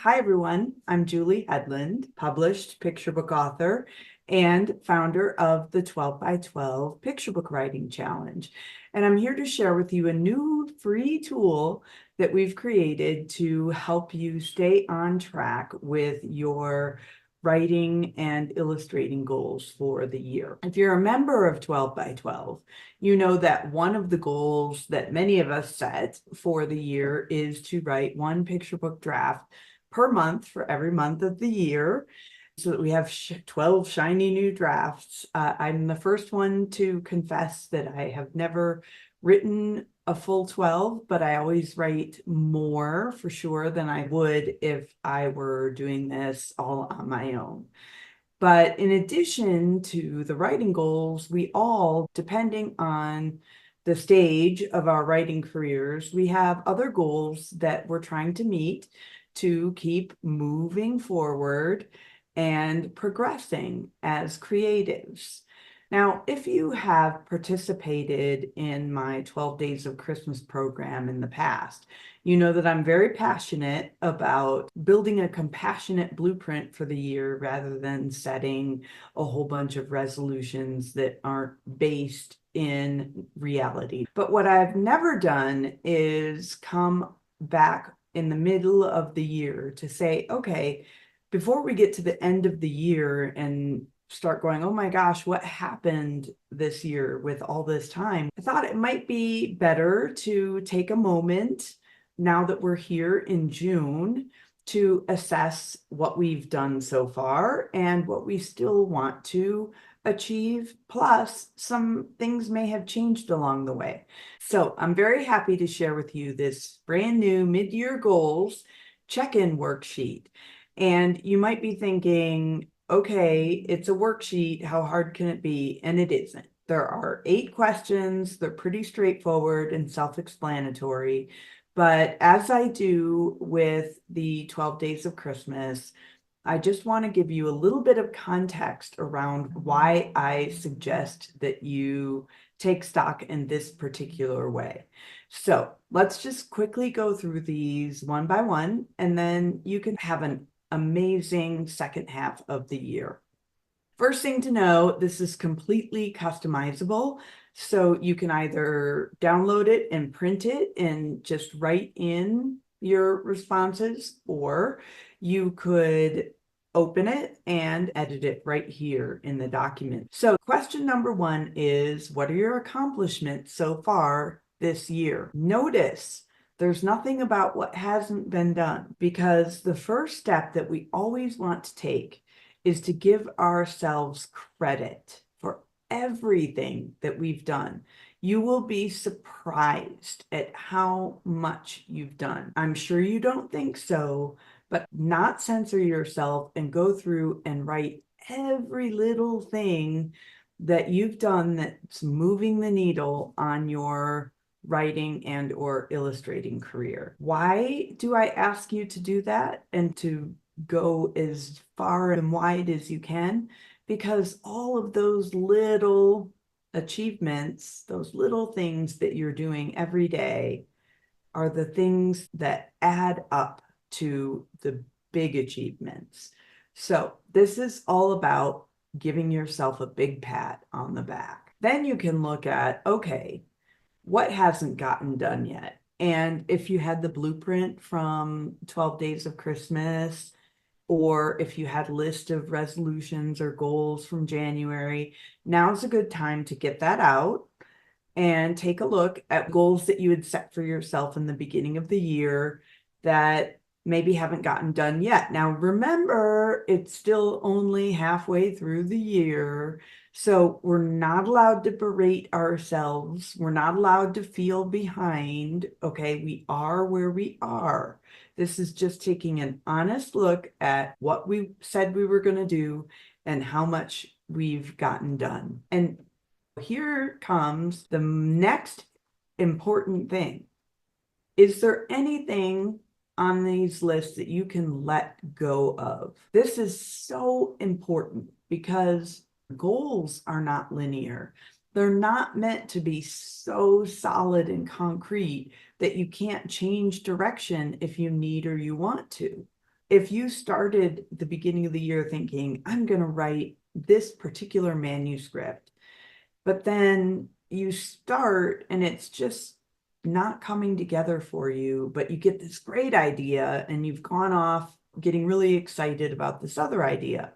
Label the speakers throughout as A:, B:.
A: Hi, everyone. I'm Julie Hedlund, published picture book author and founder of the 12 by 12 Picture Book Writing Challenge. And I'm here to share with you a new free tool that we've created to help you stay on track with your writing and illustrating goals for the year. If you're a member of 12 by 12, you know that one of the goals that many of us set for the year is to write one picture book draft per month for every month of the year so that we have 12 shiny new drafts. I'm the first one to confess that I have never written a full 12, but I always write more for sure than I would if I were doing this all on my own. But in addition to the writing goals, we all, depending on the stage of our writing careers, we have other goals that we're trying to meet to keep moving forward and progressing as creatives. Now, if you have participated in my 12 Days of Christmas program in the past, you know that I'm very passionate about building a compassionate blueprint for the year rather than setting a whole bunch of resolutions that aren't based in reality. But what I've never done is come back in the middle of the year to say, okay, before we get to the end of the year and start going, oh my gosh, what happened this year with all this time? I thought it might be better to take a moment now that we're here in June to assess what we've done so far and what we still want to achieve. Plus, some things may have changed along the way. So I'm very happy to share with you this brand new mid-year goals check-in worksheet. And you might be thinking, okay, it's a worksheet. How hard can it be? And it isn't. There are 8 questions. They're pretty straightforward and self-explanatory. But as I do with the 12 Days of Christmas, I just want to give you a little bit of context around why I suggest that you take stock in this particular way. So let's just quickly go through these one by one, and then you can have an amazing second half of the year. First thing to know, this is completely customizable. So you can either download it and print it and just write in your responses, or you could open it and edit it right here in the document. So question number 1 is, what are your accomplishments so far this year? Notice there's nothing about what hasn't been done, because the first step that we always want to take is to give ourselves credit for everything that we've done. You will be surprised at how much you've done. I'm sure you don't think so, but not censor yourself and go through and write every little thing that you've done that's moving the needle on your writing and or illustrating career. Why do I ask you to do that and to go as far and wide as you can? Because all of those little achievements, those little things that you're doing every day, are the things that add up to the big achievements. So this is all about giving yourself a big pat on the back. Then you can look at, okay, what hasn't gotten done yet? And if you had the blueprint from 12 Days of Christmas, or if you had a list of resolutions or goals from January, now's a good time to get that out and take a look at goals that you had set for yourself in the beginning of the year that maybe haven't gotten done yet. Now, remember, it's still only halfway through the year, so we're not allowed to berate ourselves. We're not allowed to feel behind. Okay, we are where we are. This is just taking an honest look at what we said we were going to do and how much we've gotten done. And here comes the next important thing. Is there anything on these lists that you can let go of? This is so important because goals are not linear. They're not meant to be so solid and concrete that you can't change direction if you need or you want to. if you started the beginning of the year thinking, I'm going to write this particular manuscript, but then you start and it's just not coming together for you, but you get this great idea and you've gone off getting really excited about this other idea.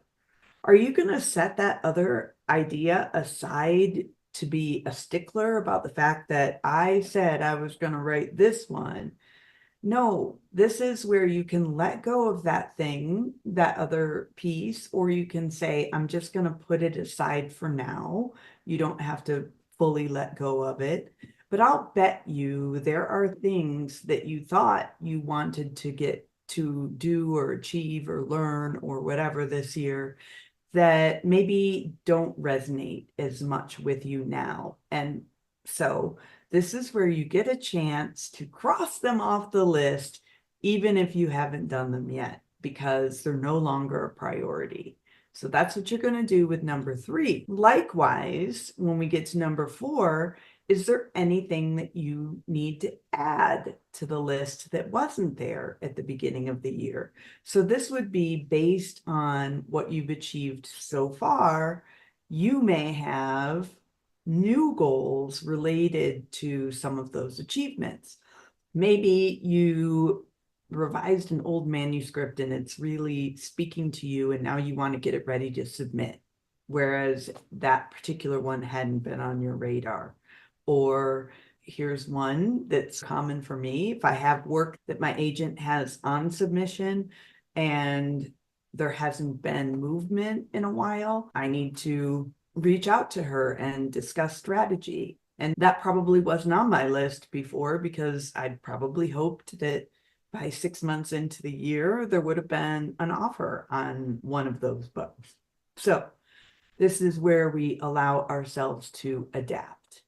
A: Are you going to set that other idea aside to be a stickler about the fact that I said I was going to write this one? No, this is where you can let go of that thing, that other piece, or you can say, I'm just going to put it aside for now. You don't have to fully let go of it. But I'll bet you there are things that you thought you wanted to get to do or achieve or learn or whatever this year that maybe don't resonate as much with you now. And so this is where you get a chance to cross them off the list, even if you haven't done them yet, because they're no longer a priority. So that's what you're going to do with number 3. Likewise, when we get to number 4, is there anything that you need to add to the list that wasn't there at the beginning of the year? So this would be based on what you've achieved so far. You may have new goals related to some of those achievements. Maybe you revised an old manuscript and it's really speaking to you, and now you want to get it ready to submit, whereas that particular one hadn't been on your radar. Or here's one that's common for me. If I have work that my agent has on submission and there hasn't been movement in a while, I need to reach out to her and discuss strategy. And that probably wasn't on my list before, because I'd probably hoped that by 6 months into the year, there would have been an offer on one of those books. So this is where we allow ourselves to adapt.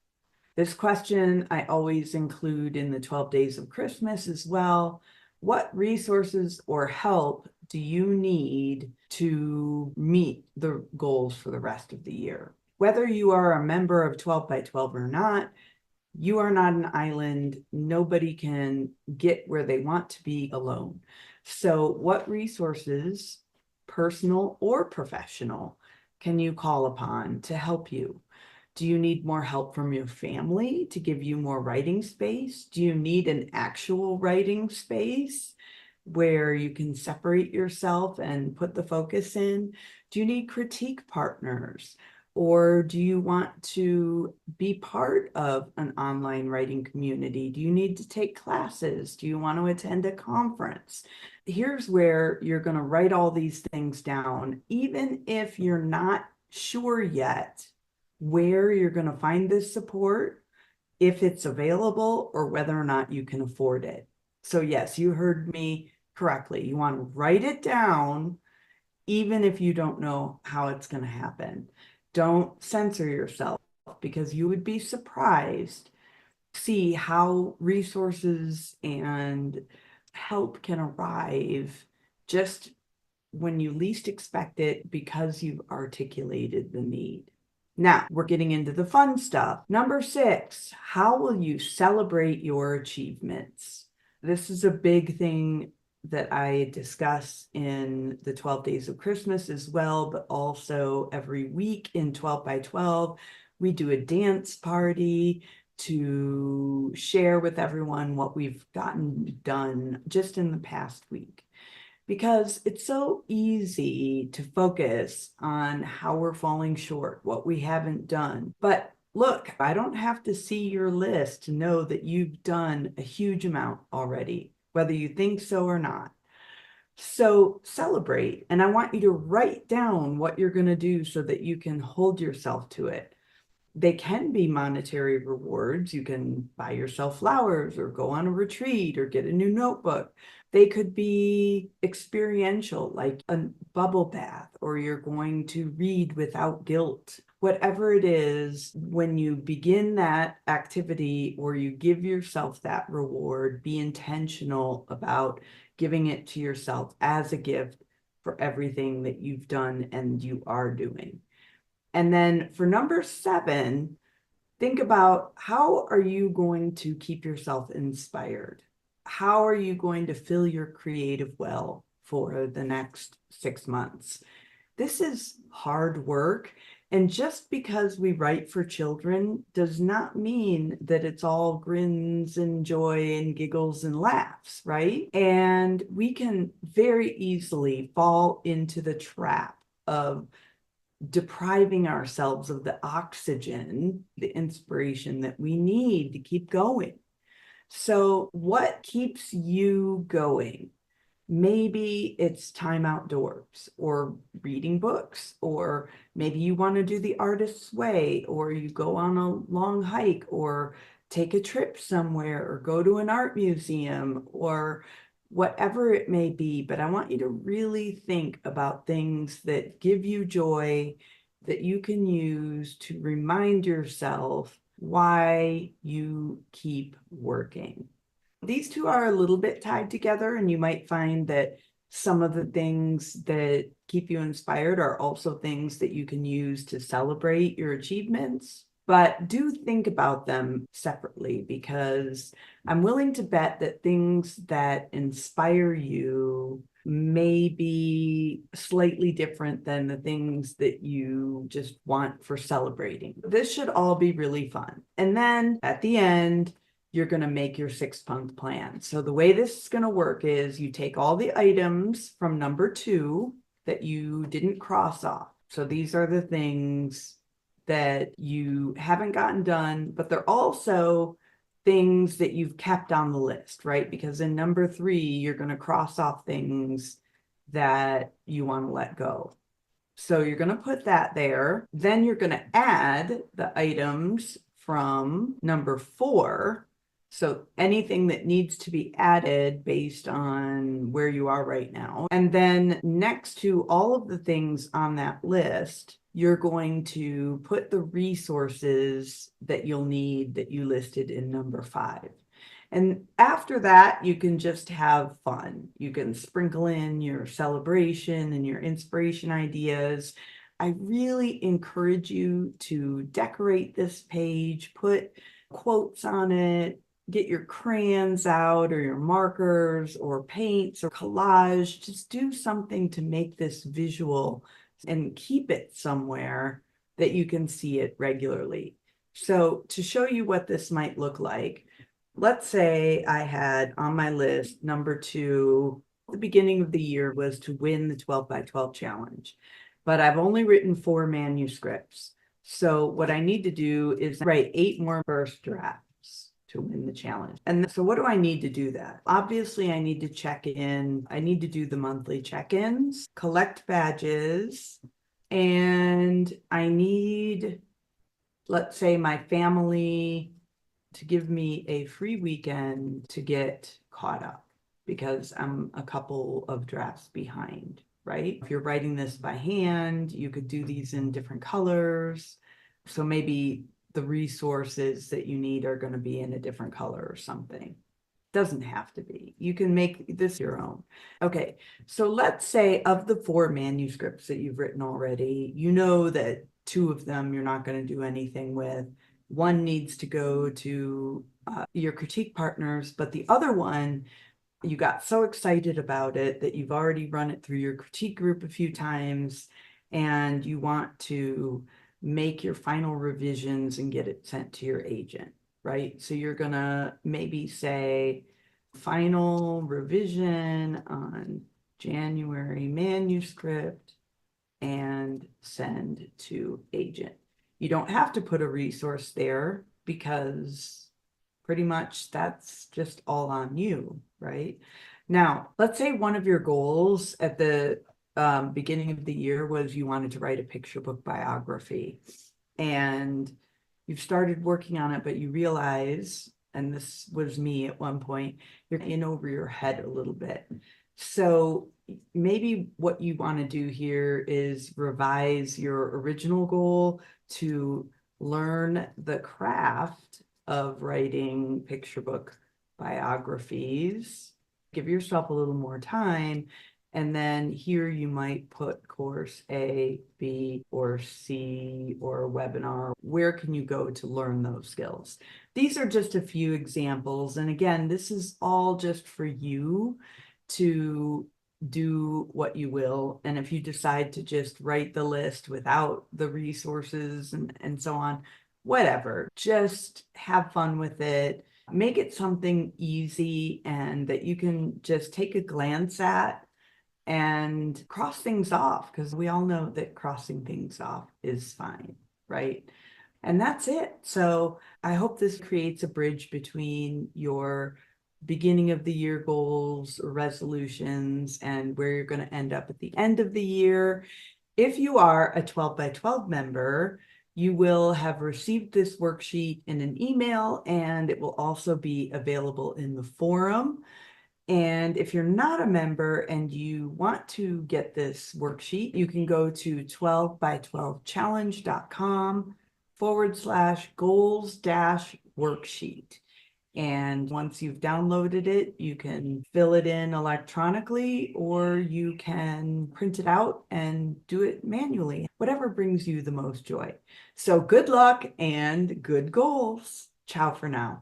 A: This question I always include in the 12 Days of Christmas as well. What resources or help do you need to meet the goals for the rest of the year? Whether you are a member of 12 by 12 or not, you are not an island. Nobody can get where they want to be alone. So what resources, personal or professional, can you call upon to help you? Do you need more help from your family to give you more writing space? Do you need an actual writing space where you can separate yourself and put the focus in? Do you need critique partners? Or do you want to be part of an online writing community? Do you need to take classes? Do you want to attend a conference? Here's where you're going to write all these things down, even if you're not sure yet where you're going to find this support, if it's available, or whether or not you can afford it. So yes, you heard me correctly. You want to write it down, even if you don't know how it's going to happen. Don't censor yourself, because you would be surprised to see how resources and help can arrive just when you least expect it, because you've articulated the need. Now, we're getting into the fun stuff. Number 6, how will you celebrate your achievements? This is a big thing that I discuss in the 12 Days of Christmas as well, but also every week in 12 by 12, we do a dance party to share with everyone what we've gotten done just in the past week. Because it's so easy to focus on how we're falling short, what we haven't done. But look, I don't have to see your list to know that you've done a huge amount already, whether you think so or not. So celebrate, and I want you to write down what you're going to do so that you can hold yourself to it. They can be monetary rewards. You can buy yourself flowers or go on a retreat or get a new notebook. They could be experiential, like a bubble bath, or you're going to read without guilt. Whatever it is, when you begin that activity or you give yourself that reward, be intentional about giving it to yourself as a gift for everything that you've done and you are doing. And then for number 7, think about, how are you going to keep yourself inspired? How are you going to fill your creative well for the next 6 months. This is hard work. And just because we write for children does not mean that it's all grins and joy and giggles and laughs, right? And we can very easily fall into the trap of depriving ourselves of the oxygen, the inspiration that we need to keep going. So, what keeps you going? Maybe it's time outdoors or reading books, or maybe you want to do the artist's way, or you go on a long hike, or take a trip somewhere, or go to an art museum, or whatever it may be. But I want you to really think about things that give you joy that you can use to remind yourself why you keep working. These two are a little bit tied together, and you might find that some of the things that keep you inspired are also things that you can use to celebrate your achievements. But do think about them separately, because I'm willing to bet that things that inspire you may be slightly different than the things that you just want for celebrating. This should all be really fun. And then at the end, you're going to make your 6-month plan. So the way this is going to work is you take all the items from number 2 that you didn't cross off. So these are the things that you haven't gotten done, but they're also things that you've kept on the list, right? Because in number 3, you're going to cross off things that you want to let go. So you're going to put that there. Then you're going to add the items from number 4. So anything that needs to be added based on where you are right now. And then next to all of the things on that list, you're going to put the resources that you'll need that you listed in number 5. And after that, you can just have fun. You can sprinkle in your celebration and your inspiration ideas. I really encourage you to decorate this page, put quotes on it, get your crayons out or your markers or paints or collage. Just do something to make this visual and keep it somewhere that you can see it regularly. So to show you what this might look like, let's say I had on my list number 2, the beginning of the year was to win the 12 by 12 challenge, but I've only written 4 manuscripts. So what I need to do is write 8 more first drafts to win the challenge. And so what do I need to do that? Obviously, I need to check in. I need to do the monthly check-ins, collect badges, and I need, let's say, my family to give me a free weekend to get caught up because I'm a couple of drafts behind, right? If you're writing this by hand, you could do these in different colors. So maybe the resources that you need are going to be in a different color or something. Doesn't have to be. You can make this your own. Okay, so let's say of the 4 manuscripts that you've written already, you know that 2 of them you're not going to do anything with. 1 needs to go to your critique partners, but the other one, you got so excited about it that you've already run it through your critique group a few times, and you want to make your final revisions and get it sent to your agent, right? So you're gonna maybe say final revision on January manuscript and send to agent. You don't have to put a resource there because pretty much that's just all on you, right? Now, let's say one of your goals at the beginning of the year was you wanted to write a picture book biography, and you've started working on it, but you realize, and this was me at one point, you're in over your head a little bit. So maybe what you want to do here is revise your original goal to learn the craft of writing picture book biographies. Give yourself a little more time. And then here you might put course A, B, or C, or a webinar. Where can you go to learn those skills? These are just a few examples. And again, this is all just for you to do what you will. And if you decide to just write the list without the resources and so on, whatever, just have fun with it. Make it something easy and that you can just take a glance at and cross things off, because we all know that crossing things off is fine, right? And that's it. So I hope this creates a bridge between your beginning of the year goals or resolutions and where you're going to end up at the end of the year. If you are a 12 by 12 member, you will have received this worksheet in an email, and it will also be available in the forum. And if you're not a member and you want to get this worksheet, you can go to 12by12challenge.com/goals-worksheet. And once you've downloaded it, you can fill it in electronically, or you can print it out and do it manually, whatever brings you the most joy. So good luck and good goals. Ciao for now.